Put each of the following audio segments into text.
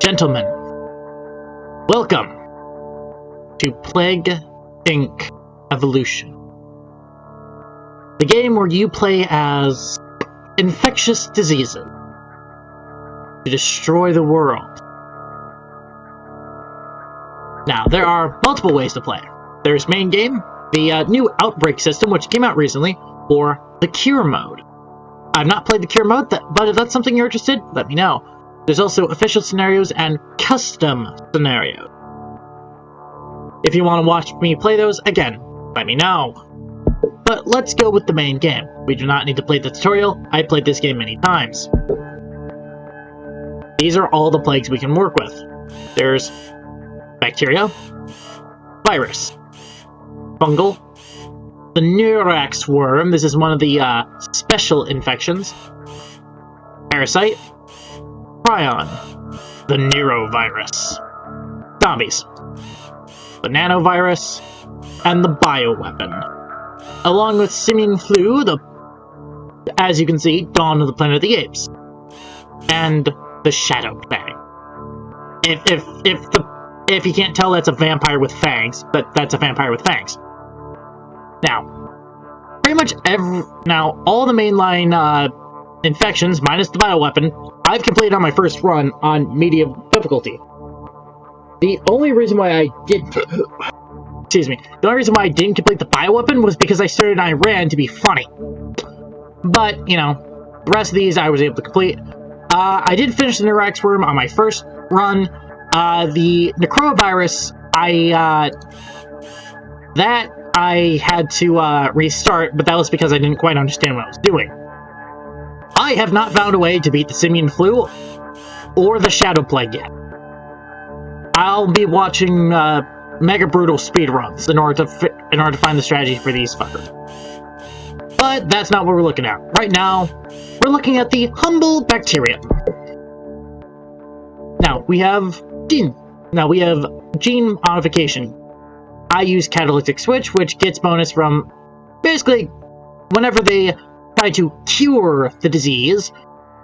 Gentlemen, welcome to Plague Inc. Evolution. The game where you play as infectious diseases to destroy the world. Now, there are multiple ways to play. There's main game, the new Outbreak system, which came out recently, or the Cure mode. I've not played the Cure mode, but if that's something you're interested, let me know. There's also official scenarios and custom scenarios. If you want to watch me play those, again, let me know. But let's go with the main game. We do not need to play the tutorial. I played this game many times. These are all the plagues we can work with. There's bacteria, virus, fungal, the Neurax worm. This is one of the special infections. Parasite, prion, the neurovirus, zombies, the nanovirus, and the bioweapon. Along with simian flu, as you can see, Dawn of the Planet of the Apes, and the Shadow Plague. If you can't tell, that's a vampire with fangs, but that's a vampire with fangs. Now, pretty much all the mainline infections, minus the bioweapon, I've completed on my first run on medium difficulty. The only reason why I didn't complete the bioweapon was because I started and I ran to be funny. But, the rest of these I was able to complete. I did finish the Neurax worm on my first run. The necrovirus, I had to restart, but that was because I didn't quite understand what I was doing. I have not found a way to beat the simian flu or the Shadow Plague yet. I'll be watching mega brutal speedruns in order to find the strategy for these fuckers. But that's not what we're looking at. Right now, we're looking at the humble bacteria. Now we have gene modification. I use catalytic switch, which gets bonus from basically whenever they try to cure the disease.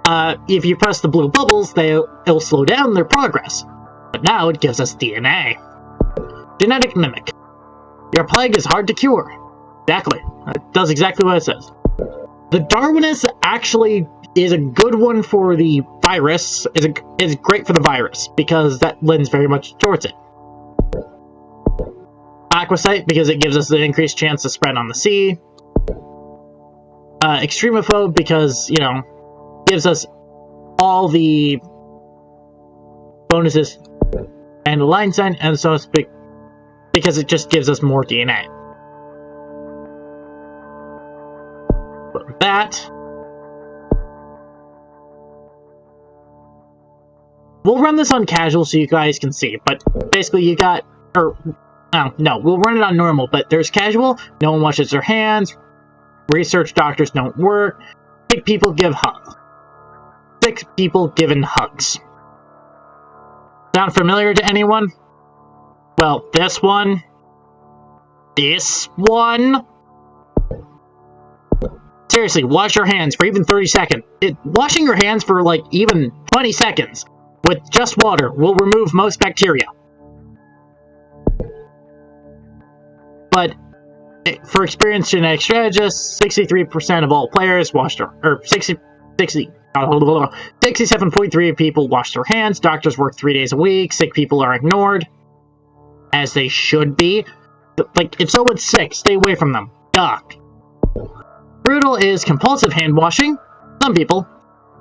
If you press the blue bubbles, it'll slow down their progress. But now it gives us DNA. Genetic mimic. Your plague is hard to cure. Exactly. It does exactly what it says. The Darwinist actually is a good one for the virus. Is great for the virus because that lends very much towards it. Aquasite because it gives us an increased chance to spread on the sea. Extremophobe because, gives us all the bonuses, and the line sign, and so it's big because it just gives us more DNA. But with that, we'll run this on casual so you guys can see, but basically we'll run it on normal, but there's casual, no one washes their hands, research doctors don't work, sick people give hugs. Sick people giving hugs. Sound familiar to anyone? Well, this one. Seriously, wash your hands for even 30 seconds. Washing your hands for even 20 seconds with just water will remove most bacteria. But for experienced genetic strategists, 63% of all players washed their, 67.3% of people wash their hands. Doctors work 3 days a week. Sick people are ignored, as they should be. If someone's sick, stay away from them. Duh. Brutal is compulsive hand washing. Some people.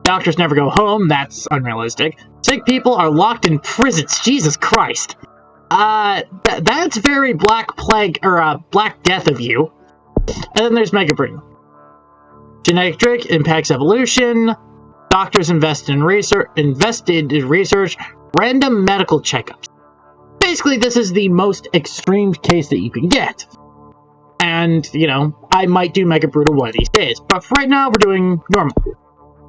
Doctors never go home. That's unrealistic. Sick people are locked in prisons. Jesus Christ. That's very Black Plague, or Black Death of you. And then there's Mega Brutal. Genetic trick impacts evolution. Doctors invested in research. Random medical checkups. Basically, this is the most extreme case that you can get. And, I might do Mega Brutal one of these days. But for right now, we're doing normal.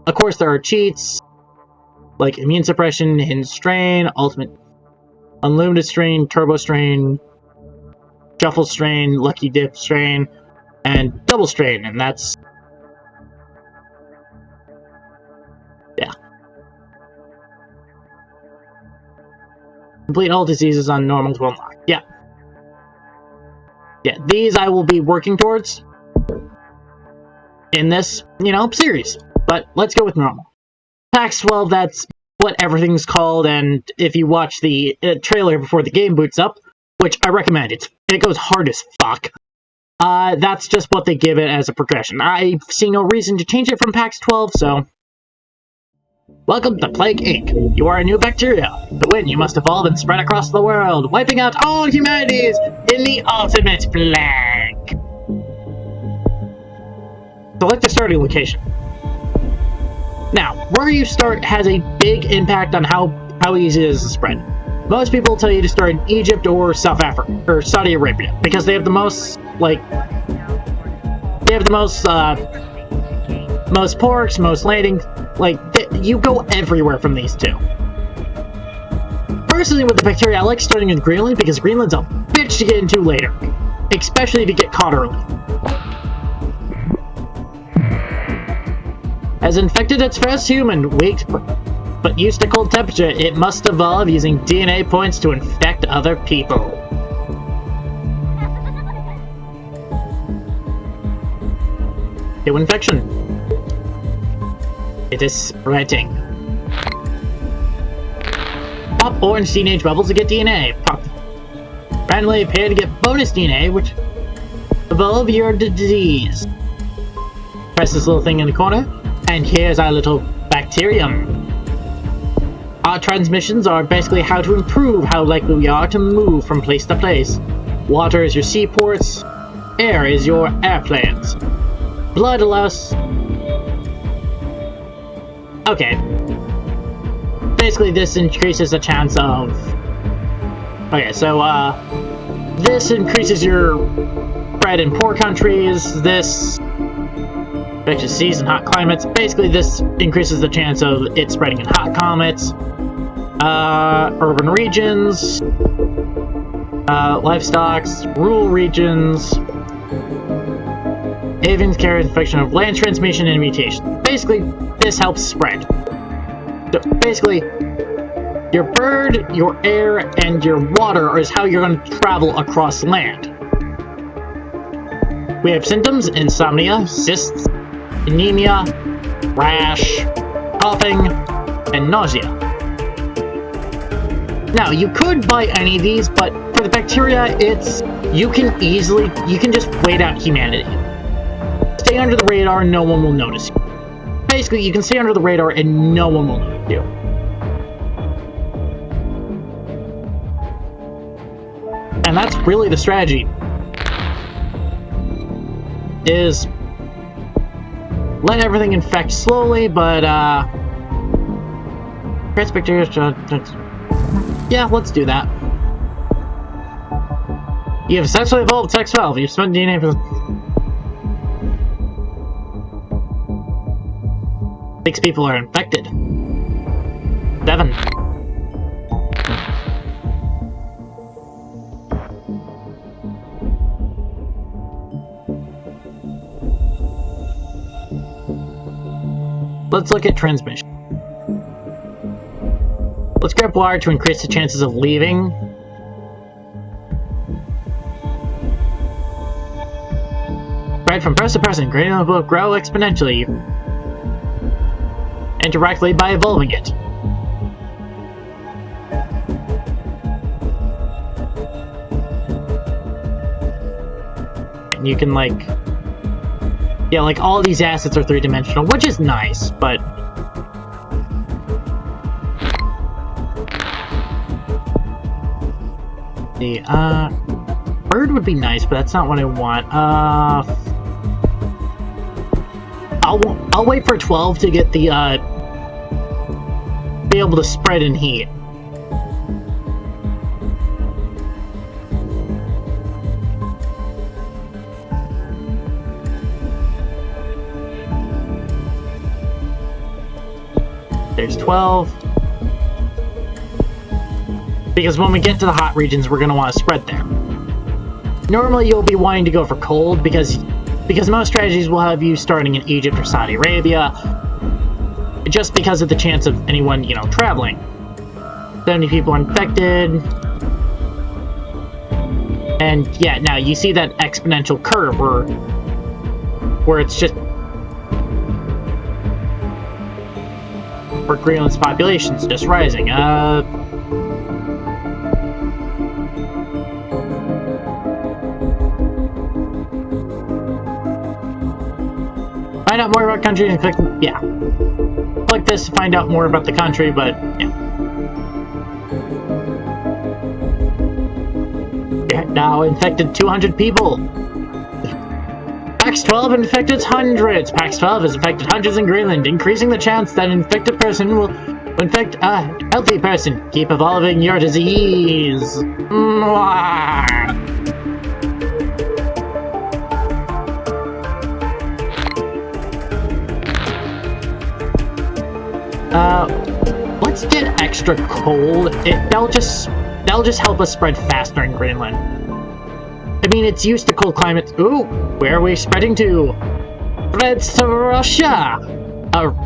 Of course, there are cheats, like Immune Suppression, Hidden Strain, Ultimate, Unlimited Strain, Turbo Strain, Shuffle Strain, Lucky Dip Strain, and Double Strain, and that's... yeah. Complete all diseases on normal to unlock. Yeah. Yeah, these I will be working towards in this, series. But let's go with normal. PAX 12, that's what everything's called, and if you watch the trailer before the game boots up, which I recommend, it goes hard as fuck, that's just what they give it as a progression. I see no reason to change it from PAX 12, so... Welcome to Plague Inc. You are a new bacteria. To win, you must evolve and spread across the world, wiping out all humanities in the ultimate plague. Select a starting location. Now, where you start has a big impact on how easy it is to spread. Most people tell you to start in Egypt or South Africa, or Saudi Arabia, because they have the most, most ports, most landing, you go everywhere from these two. Personally, with the bacteria, I like starting in Greenland, because Greenland's a bitch to get into later, especially if you get caught early. As infected its first human, weak but used to cold temperature, it must evolve using DNA points to infect other people. New infection. It is spreading. Pop orange teenage bubbles to get DNA. Pop randomly appear to get bonus DNA, which evolve your disease. Press this little thing in the corner, and here's our little bacterium. Our transmissions are basically how to improve how likely we are to move from place to place. Water is your seaports, air is your airplanes. Blood allows... Okay. Basically, this increases the chance of... Okay, so, this increases your spread in poor countries, this... infectious seas and hot climates. Basically, this increases the chance of it spreading in hot climates, urban regions, livestock, rural regions, avians carry infection of land transmission and mutation. Basically, this helps spread. So basically, your bird, your air, and your water is how you're going to travel across land. We have symptoms: insomnia, cysts, anemia, rash, coughing, and nausea. Now, you could buy any of these, but for the bacteria, you can just wait out humanity. Stay under the radar and no one will notice you. Basically, you can stay under the radar and no one will notice you. And that's really the strategy. Is let everything infect slowly, but, creates bacteria. Yeah, let's do that. You have successfully evolved Sex 12. You've spent DNA for... 6 people are infected. 7. Let's look at transmission. Let's grab water to increase the chances of leaving. Spread from person to person, gradient will grow exponentially. And directly by evolving it. And you can yeah, all these assets are 3-dimensional, which is nice, but... The, bird would be nice, but that's not what I want. I'll wait for 12 to get the, be able to spread in heat. There's 12. Because when we get to the hot regions, we're going to want to spread there. Normally, you'll be wanting to go for cold, because most strategies will have you starting in Egypt or Saudi Arabia, just because of the chance of anyone, traveling. 70 people infected. And yeah, now you see that exponential curve where it's just where Greenland's population's just rising. Find out more about country and click, yeah. Click this to find out more about the country, but yeah. Now infected 200 people. PAX 12 infected hundreds. PAX 12 has infected hundreds in Greenland, increasing the chance that an infected person will infect a healthy person. Keep evolving your disease. Let's get extra cold. That'll just help us spread faster in Greenland. I mean, it's used to cold climates. Ooh, where are we spreading to? Spreads to Russia!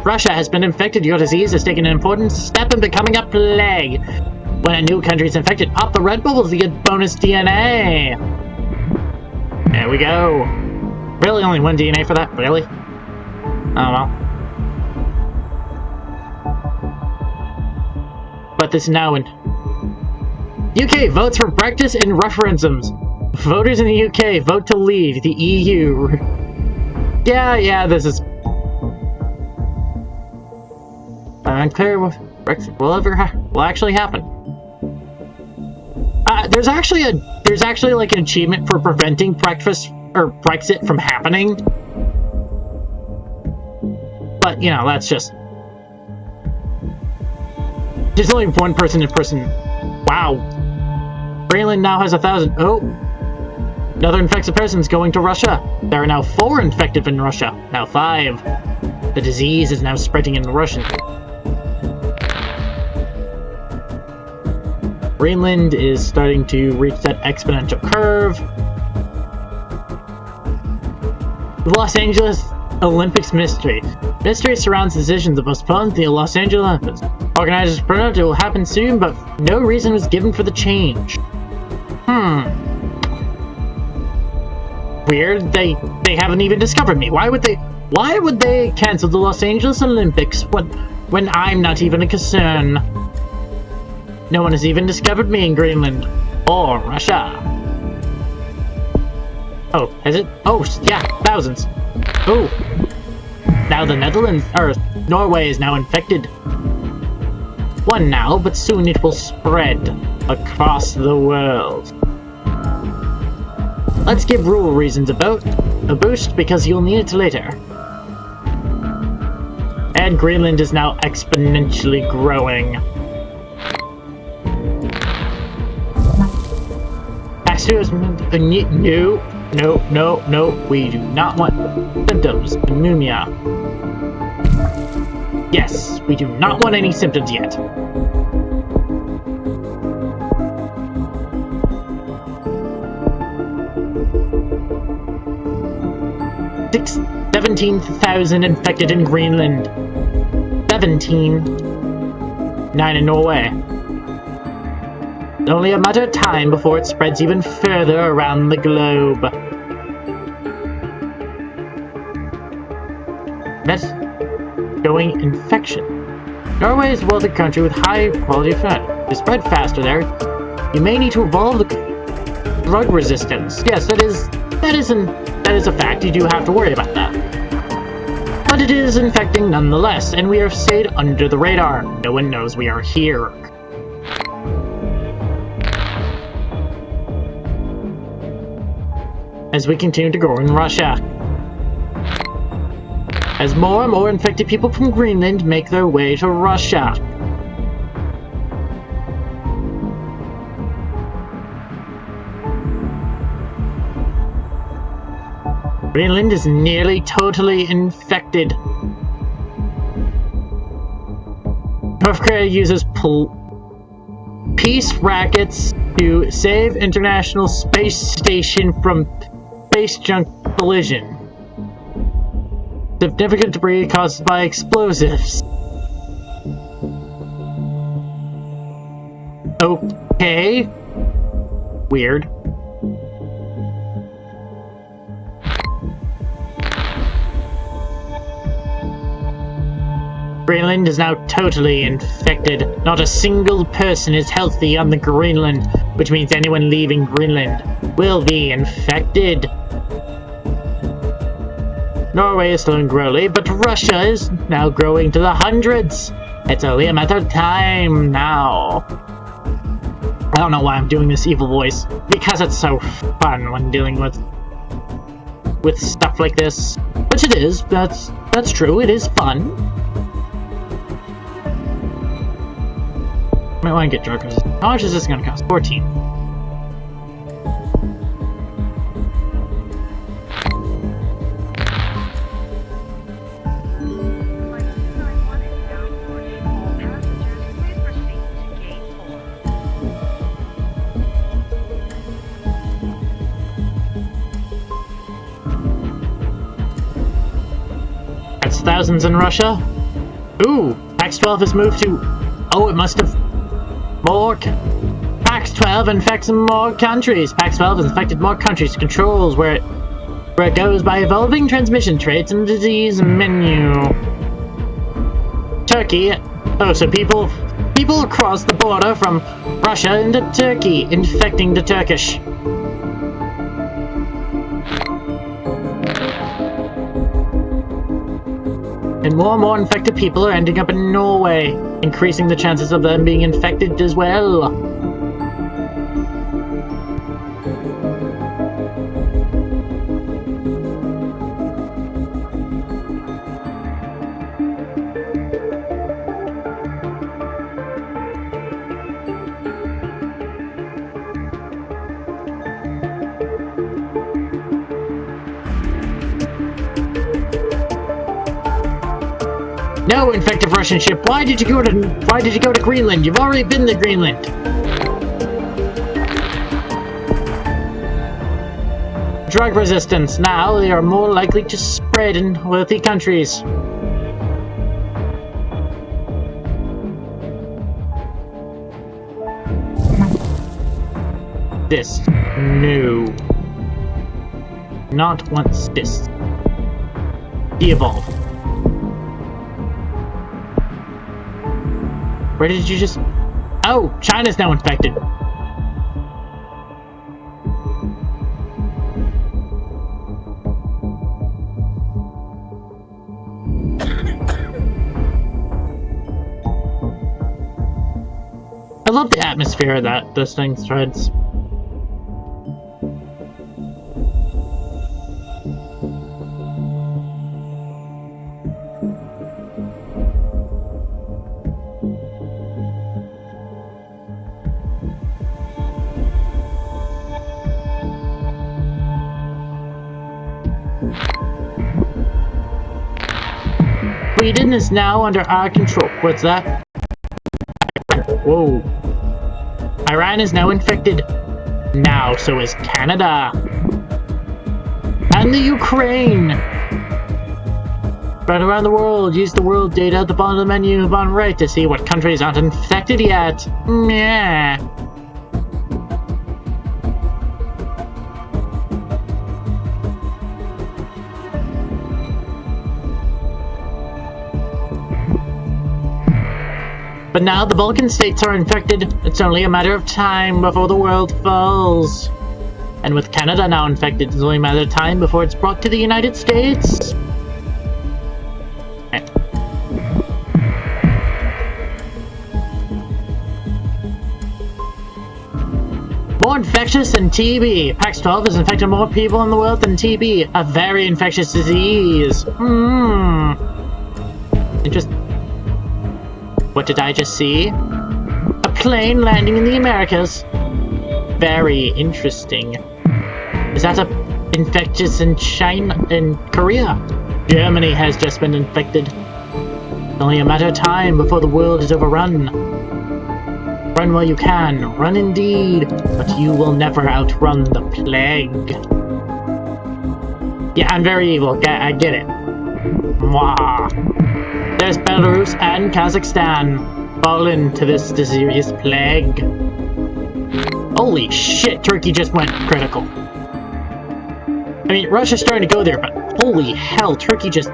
Russia has been infected. Your disease has taken an important step in becoming a plague. When a new country is infected, pop the red bubbles to get bonus DNA. There we go. Really, only one DNA for that? Really? Oh well. But this is now in UK votes for Brexit in referendums. Voters in the UK vote to leave the EU. Yeah, this is unclear if Brexit will actually happen. There's actually like an achievement for preventing Brexit from happening. But you know, that's just there's only one person in person. Wow. Greenland now has 1,000. Oh. Another infected person's going to Russia. There are now 4 infected in Russia. Now 5. The disease is now spreading in Russia. Greenland is starting to reach that exponential curve. The Los Angeles Olympics mystery. Mystery surrounds decisions to postpone the Los Angeles Olympics. Organizers pronounced it will happen soon, but no reason was given for the change. Weird. They haven't even discovered me. Why would they cancel the Los Angeles Olympics when I'm not even a concern? No one has even discovered me in Greenland or Russia. Oh, has it? Oh, yeah, thousands. Oh. Now the Netherlands, or Norway is now infected. 1 now, but soon it will spread across the world. Let's give rural reasons a boost because you'll need it later. And Greenland is now exponentially growing. No, we do not want symptoms. Anemia. Yes, we do not want any symptoms yet. 17,000 infected in Greenland. 9 in Norway. Only a matter of time before it spreads even further around the globe. That's showing infection. Norway is a wealthy country with high quality food. To spread faster there, you may need to evolve the drug resistance. Yes, that is a fact. You do have to worry about that. But it is infecting nonetheless, and we have stayed under the radar. No one knows we are here. As we continue to grow in Russia. As more and more infected people from Greenland make their way to Russia. Greenland is nearly totally infected. North Korea uses peace rackets to save International Space Station from space junk collision. Significant debris caused by explosives. Okay. Weird. Greenland is now totally infected. Not a single person is healthy on the Greenland, which means anyone leaving Greenland will be infected. Norway is still growly, but Russia is now growing to the hundreds. It's only a matter of time now. I don't know why I'm doing this evil voice, because it's so fun when dealing with stuff like this. Which it is, that's true, it is fun. Might want to get drug resistant. How much is this going to cost? 14. That's thousands in Russia. Ooh, Pax 12 has moved to... Oh, it must have... More... Pax 12 infects more countries. Pax 12 has infected more countries. Controls where it goes by evolving transmission traits and disease menu. Turkey. Oh, so people across the border from Russia into Turkey, infecting the Turkish. And more infected people are ending up in Norway, increasing the chances of them being infected as well. No, infected Russian ship. Why did you go to Greenland? You've already been to Greenland. Drug resistance. Now they are more likely to spread in wealthy countries. This. No. Not once this. De-evolve. Where did you just... Oh! China's now infected! I love the atmosphere that this thing spreads. Sweden is now under our control. What's that? Whoa. Iran is now infected. Now, so is Canada. And the Ukraine. Spread around the world. Use the world data at the bottom of the menu bottom right to see what countries aren't infected yet. Yeah. But now the Balkan states are infected. It's only a matter of time before the world falls. And with Canada now infected, it's only a matter of time before it's brought to the United States. Okay. More infectious than TB. Pax 12 has infected more people in the world than TB, a very infectious disease. Interesting. What did I just see? A plane landing in the Americas. Very interesting. Is that a infectious in China, in Korea? Germany has just been infected. It's only a matter of time before the world is overrun. Run while you can. Run indeed. But you will never outrun the plague. Yeah, I'm very evil. I get it. Mwah. There's Belarus and Kazakhstan. fallen to this serious plague. Holy shit, Turkey just went critical. I mean, Russia's starting to go there, but holy hell, Turkey just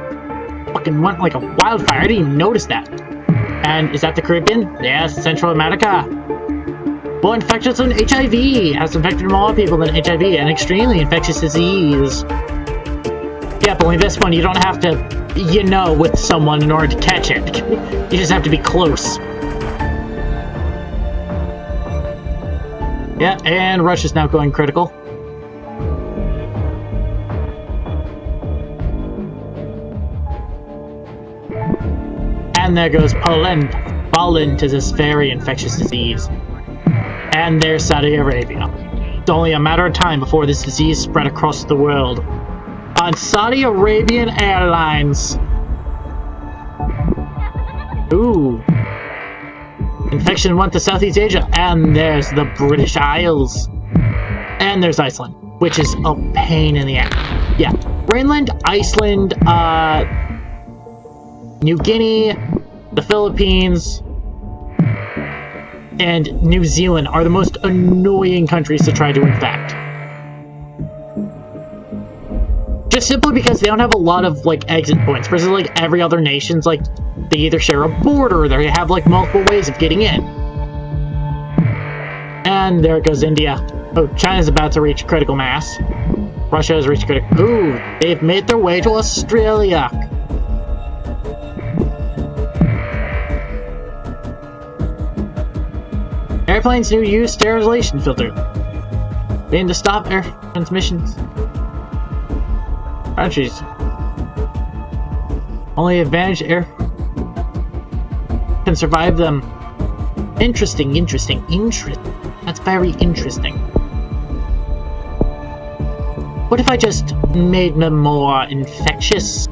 fucking went like a wildfire. I didn't even notice that. And is that the Caribbean? Yes, Central America. Well, infectious with HIV has infected more people than HIV, an extremely infectious disease. Yeah, but only this one, you don't have to, you know, with someone in order to catch it. You just have to be close. Yeah, and Russia's now going critical. And there goes Poland, fallen to this very infectious disease. And there's Saudi Arabia. It's only a matter of time before this disease spread across the world. On Saudi Arabian Airlines. Ooh. Infection went to Southeast Asia. And there's the British Isles. And there's Iceland, which is a pain in the ass. Yeah. Greenland, Iceland, New Guinea, the Philippines, and New Zealand are the most annoying countries to try to infect. Just simply because they don't have a lot of, like, exit points. Versus, like, every other nation's, like, they either share a border or they have, like, multiple ways of getting in. And there goes India. Oh, China's about to reach critical mass. Russia has reached critical... Ooh, they've made their way to Australia. Airplanes new use sterilization filter. Being to stop air transmissions. Countries. Only advantage air can survive them. Interesting. That's very interesting. What if I just made them more infectious?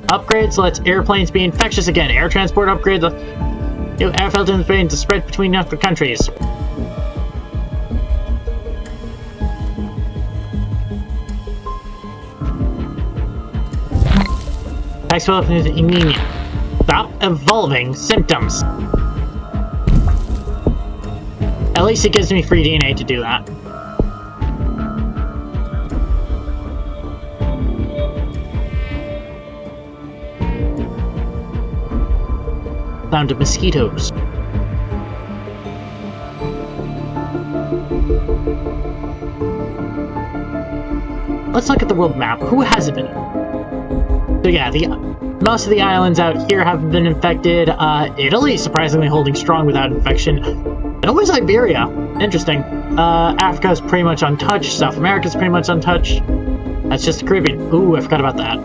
Upgrades lets airplanes be infectious again. Air transport upgrades new air filters being to spread between other countries. Next weapon is anemia. Stop evolving symptoms. At least it gives me free DNA to do that. Down to mosquitoes. Let's look at the world map. Who has it been? So yeah, most of the islands out here have been infected. Italy surprisingly holding strong without infection. And always Iberia. Interesting. Africa is pretty much untouched. South America is pretty much untouched. That's just the Caribbean. Ooh, I forgot about that.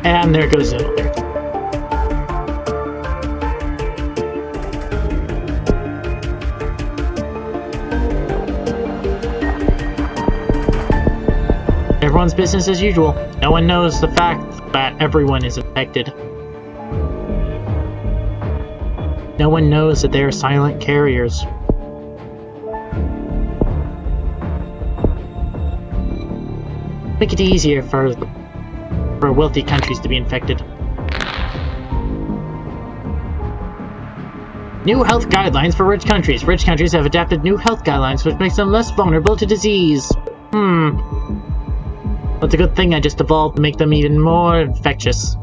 And there goes Italy. Everyone's business as usual. No one knows the fact that everyone is infected. No one knows that they are silent carriers. Make it easier for wealthy countries to be infected. New health guidelines for rich countries. Rich countries have adapted new health guidelines which makes them less vulnerable to disease. That's a good thing I just evolved to make them even more infectious.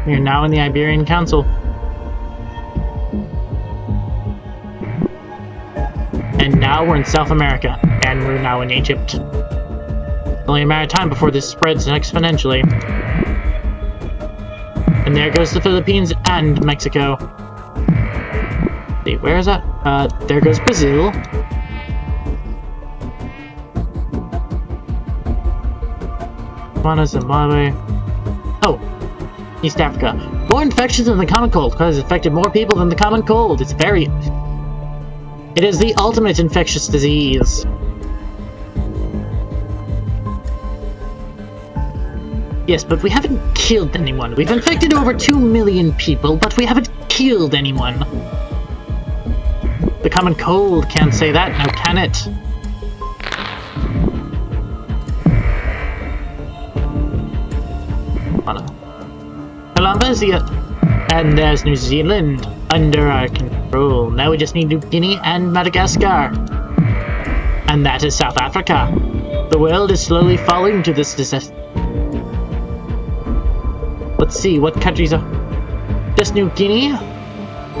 We are now in the Iberian Council. And now we're in South America. And we're now in Egypt. It's only a matter of time before this spreads exponentially. The And there goes the Philippines and Mexico. See, where is that? There goes Brazil. Botswana, Zimbabwe. Oh, East Africa. More infections than the common cold because it's affected more people than the common cold. It is the ultimate infectious disease. Yes, but we haven't killed anyone. We've infected over 2 million people, but we haven't killed anyone. The common cold can't say that, now can it? Columbus, and there's New Zealand under our control. Now we just need New Guinea and Madagascar. And that is South Africa. The world is slowly falling to this disaster. Let's see, what countries are... Just New Guinea,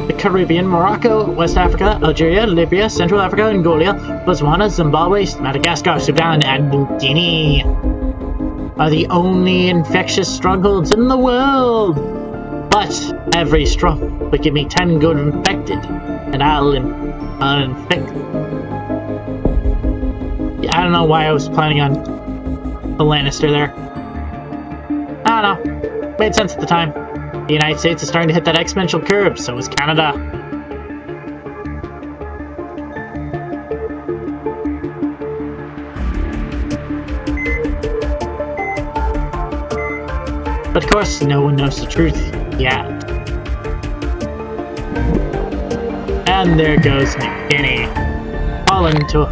the Caribbean, Morocco, West Africa, Algeria, Libya, Central Africa, Angola, Botswana, Zimbabwe, Madagascar, Sudan, and New Guinea are the only infectious strongholds in the world. But every strong would give me 10 good infected, and I'll infect. I don't know why I was planning on the Lannister there. I don't know. Made sense at the time. The United States is starting to hit that exponential curve, so is Canada. But of course, no one knows the truth yet. And there goes New Guinea. Fallen to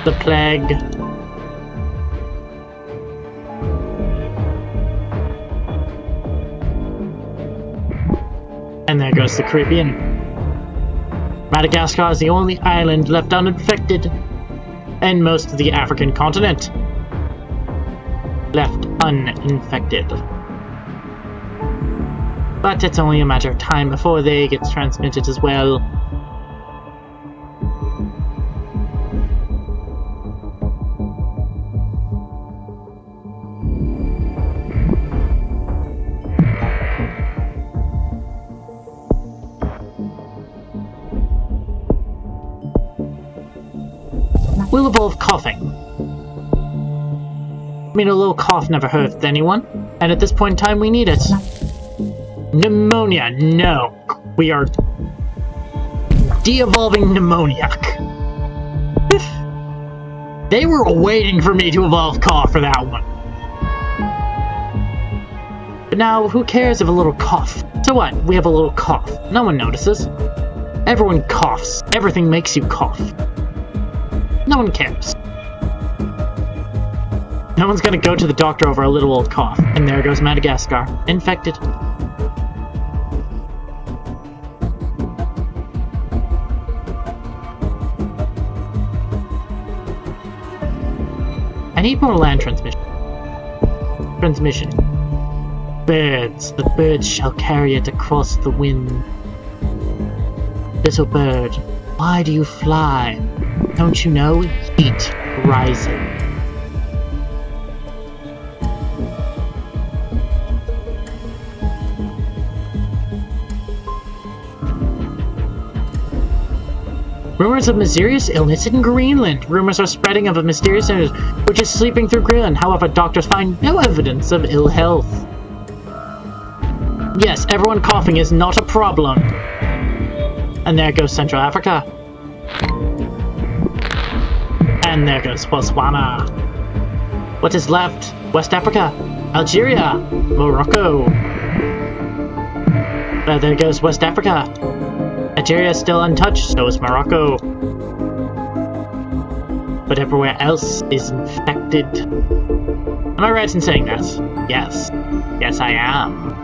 the plague. And there goes the Caribbean. Madagascar is the only island left uninfected, and most of the African continent left uninfected. But it's only a matter of time before they get transmitted as well. We'll evolve coughing. I mean, a little cough never hurts anyone, and at this point in time we need it. Pneumonia, no. We are de-evolving pneumonia. They were waiting for me to evolve cough for that one. But now, who cares if a little cough? So what? We have a little cough. No one notices. Everyone coughs. Everything makes you cough. No one cares. No one's gonna go to the doctor over a little old cough. And there goes Madagascar. Infected. I need more land transmission. Birds. The birds shall carry it across the wind. Little bird, why do you fly? Don't you know? Heat rising. Rumors of mysterious illness in Greenland. Rumors are spreading of a mysterious illness which is sleeping through Greenland. However, doctors find no evidence of ill health. Yes, everyone coughing is not a problem. And there goes Central Africa. And there goes Botswana. What is left? West Africa, Algeria, Morocco. There goes West Africa. Algeria is still untouched, so is Morocco. But everywhere else is infected. Am I right in saying that? Yes. Yes, I am.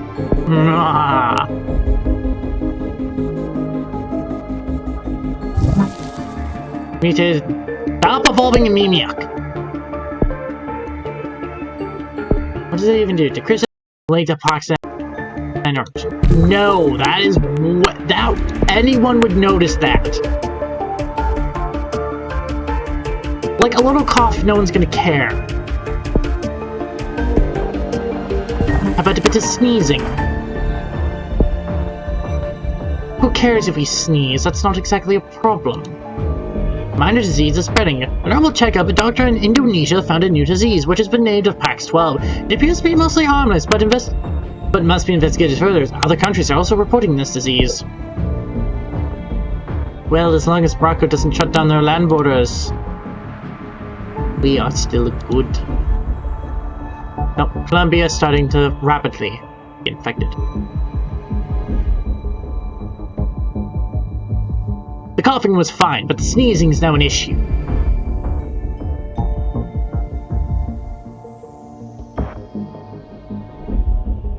We need to stop evolving anemia. What does it even do? Decrease late epoxy. No, that is what that anyone would notice that. Like a little cough, no one's gonna care. How about a bit of sneezing? cares if we sneeze? That's not exactly a problem. Minor disease is spreading. A normal checkup, a doctor in Indonesia found a new disease, which has been named as PAX-12. It appears to be mostly harmless, but must be investigated further. Other countries are also reporting this disease. Well, as long as Morocco doesn't shut down their land borders, we are still good. No, Colombia is starting to rapidly get infected. The coughing was fine, but the sneezing is now an issue.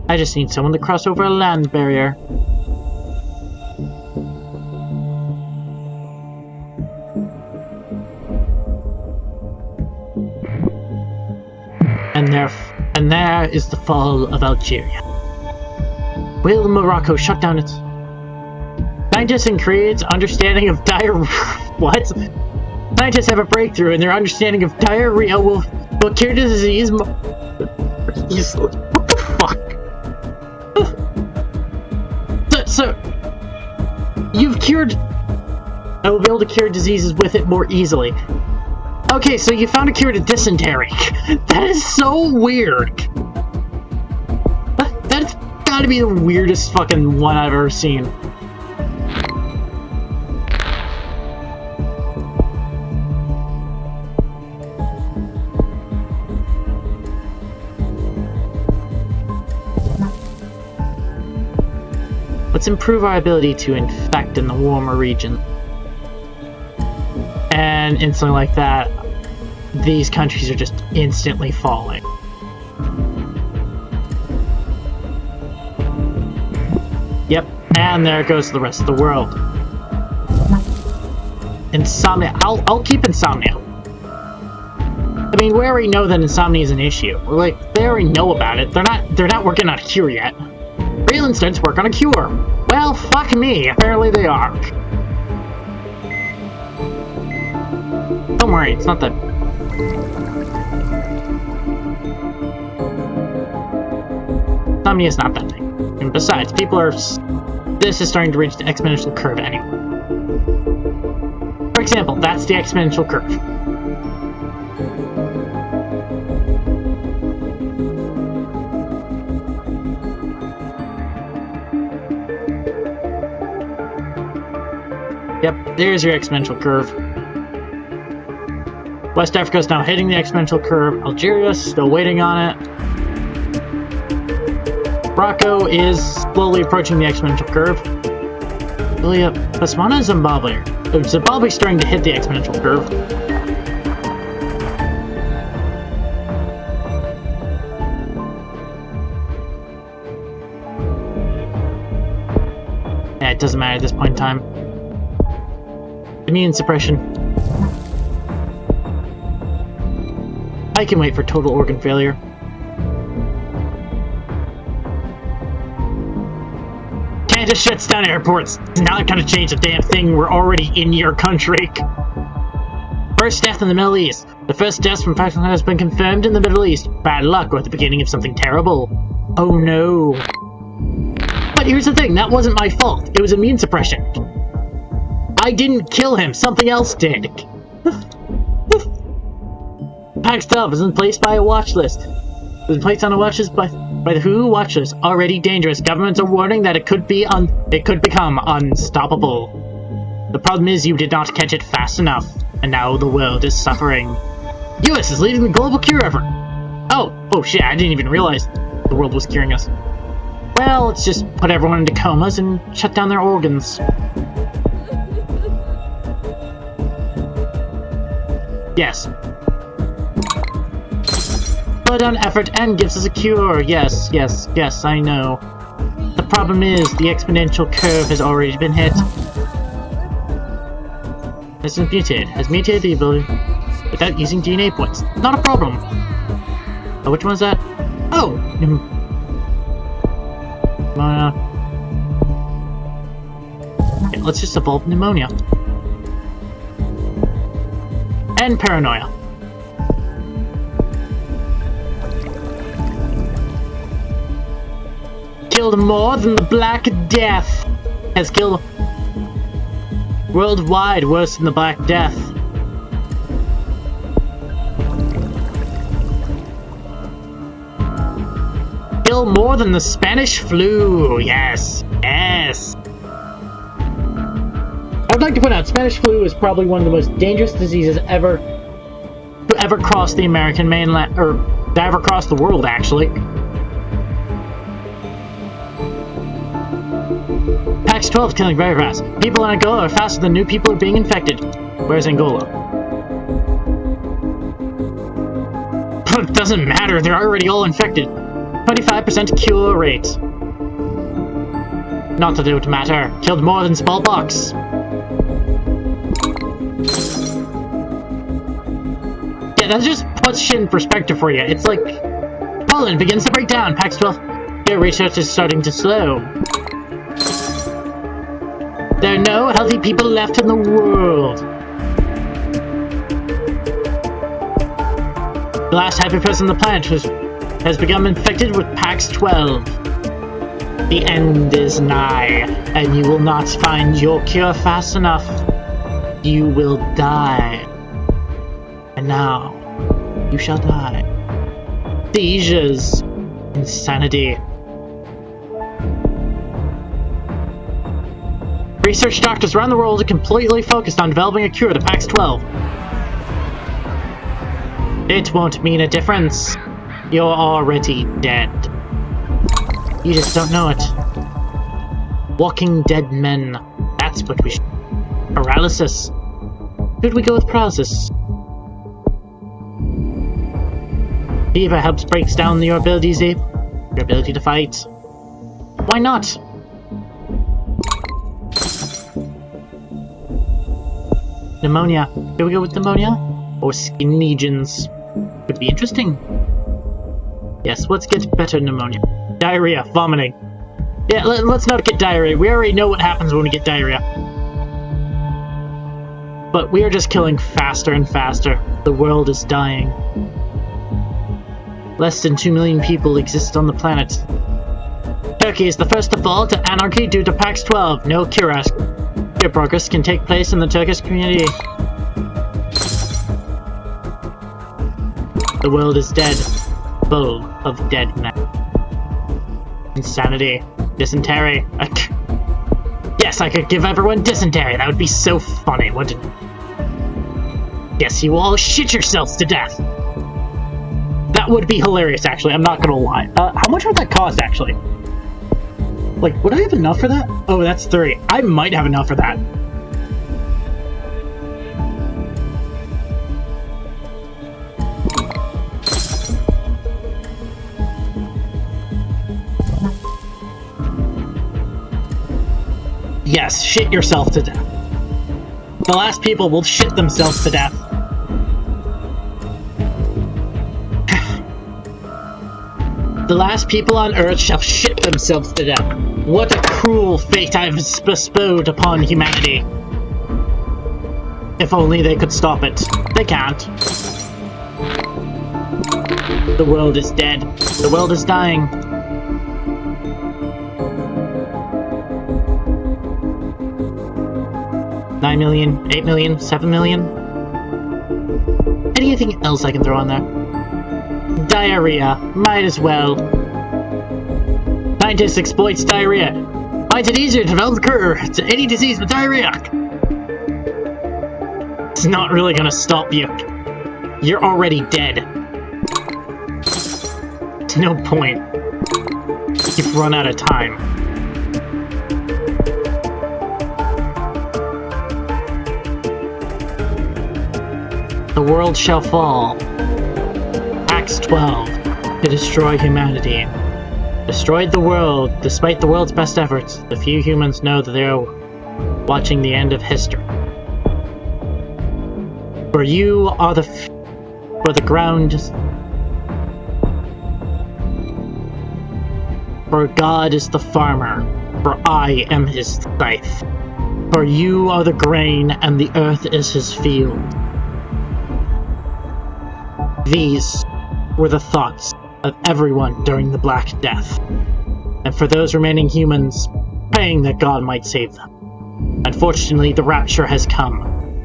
I just need someone to cross over a land barrier. And there is the fall of Algeria. Will Morocco shut down its... Scientists in Korea's understanding of diarrhea... What? Scientists have a breakthrough in their understanding of diarrhea will cure the disease... What the fuck? So... You've cured... I will be able to cure diseases with it more easily. Okay, so you found a cure to dysentery. That is so weird. That's gotta be the weirdest fucking one I've ever seen. Let's improve our ability to infect in the warmer region. And instantly like that, these countries are just instantly falling. Yep, and there goes the rest of the world. Insomnia. I'll keep insomnia. I mean, we already know that insomnia is an issue. Like, they already know about it. They're not working on a cure yet. Real instance work on a cure. Well, fuck me. Apparently they are. Don't worry, it's not that... Insomnia is not that thing. And besides, people are... This is starting to reach the exponential curve anyway. For example, that's the exponential curve. Yep, there's your exponential curve. West Africa is now hitting the exponential curve. Algeria is still waiting on it. Morocco is slowly approaching the exponential curve. Botswana and Zimbabwe. Zimbabwe is starting to hit the exponential curve. Yeah, it doesn't matter at this point in time. Immune suppression. I can wait for total organ failure. Canada shuts down airports. It's not gonna change a damn thing. We're already in your country. First death in the Middle East. The first death from Pakistan has been confirmed in the Middle East. Bad luck or the beginning of something terrible. Oh no. But here's the thing, that wasn't my fault. It was immune suppression. I didn't kill him. Something else did. PAX-12 is in place by a watch list. It was placed on a watch list by the WHO watch list. Already dangerous. Governments are warning that it could become unstoppable. The problem is you did not catch it fast enough, and now the world is suffering. US is leading the global cure effort. Oh shit, I didn't even realize the world was curing us. Well, let's just put everyone into comas and shut down their organs. Yes. Put on effort and gives us a cure. Yes, I know. The problem is, the exponential curve has already been hit. Has mutated the ability without using DNA points. Not a problem. Oh, which one is that? Oh! Pneumonia. Okay, let's just evolve pneumonia. And paranoia. Killed more than the Black Death has killed Worldwide, worse than the Black Death. Kill more than the Spanish flu. Yes. Yes. I would like to point out, Spanish flu is probably one of the most dangerous diseases ever cross the American mainland, or ever cross the world, actually. PAX 12 is killing very fast. People in Angola are faster than new people are being infected. Where's Angola? It doesn't matter, they're already all infected. 25% cure rate. Not that it would matter. Killed more than smallpox. Yeah, that just puts shit in perspective for you. It's like Poland begins to break down. PAX 12. Their research is starting to slow. There are no healthy people left in the world. The last happy person on the planet has become infected with PAX 12. The end is nigh, and you will not find your cure fast enough. You will die. And now, you shall die. Seizures. Insanity. Research doctors around the world are completely focused on developing a cure to PAX 12. It won't mean a difference. You're already dead. You just don't know it. Walking dead men. That's what we should. Paralysis. Should we go with paralysis? Fever helps breaks down your abilities, your ability to fight. Why not? Pneumonia. Here we go with pneumonia? Or skin lesions. Could be interesting. Yes, let's get better pneumonia. Diarrhea. Vomiting. Yeah, let's not get diarrhea. We already know what happens when we get diarrhea. But we are just killing faster and faster. The world is dying. Less than 2 million people exist on the planet. Turkey is the first to fall to anarchy due to PAX 12. No cure progress can take place in the Turkish community. The world is dead. Full of dead men. Insanity. Dysentery. Yes, I could give everyone dysentery. That would be so funny, wouldn't it? Yes, you all shit yourselves to death. That would be hilarious, actually. I'm not gonna lie. How much would that cost, actually? Like, would I have enough for that? Oh, that's 3. I might have enough for that. Yes, shit yourself to death. The last people will shit themselves to death. The last people on Earth shall shit themselves to death. What a cruel fate I've bestowed upon humanity. If only they could stop it. They can't. The world is dead. The world is dying. $9 million, $8 million, $7 million. Anything else I can throw on there? Diarrhea. Might as well. Scientists exploits diarrhea. Finds it easier to develop a cure to any disease with diarrhea. It's not really gonna stop you. You're already dead. There's no point. You've run out of time. The world shall fall. PAX 12 to destroy humanity. Destroyed the world. Despite the world's best efforts, the few humans know that they are watching the end of history. For you are for the ground. For God is the farmer, for I am his scythe. For you are the grain, and the earth is his field. These were the thoughts of everyone during the Black Death, and for those remaining humans, praying that God might save them. Unfortunately, the rapture has come,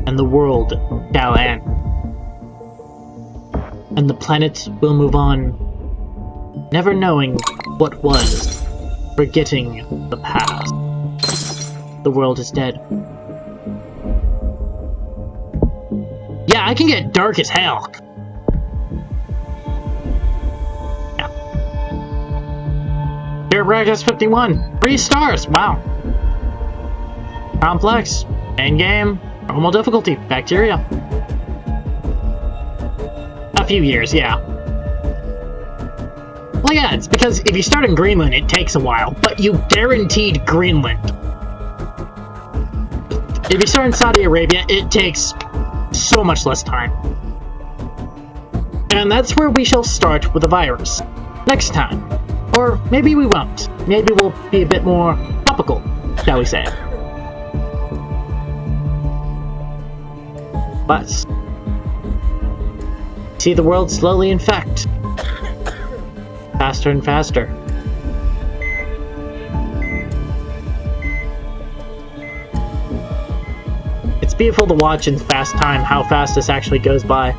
and the world shall end. And the planet will move on, never knowing what was, forgetting the past. The world is dead. Yeah, I can get dark as hell. Yeah. Here, Braggers 51. 3 stars. Wow. Complex. Endgame. Normal difficulty. Bacteria. A few years, yeah. Well, yeah, it's because if you start in Greenland, it takes a while, but you guaranteed Greenland. If you start in Saudi Arabia, it takes so much less time. And that's where we shall start with the virus. Next time. Or maybe we won't. Maybe we'll be a bit more topical, shall we say. But see the world slowly infect. Faster and faster. It's beautiful to watch in fast time how fast this actually goes by.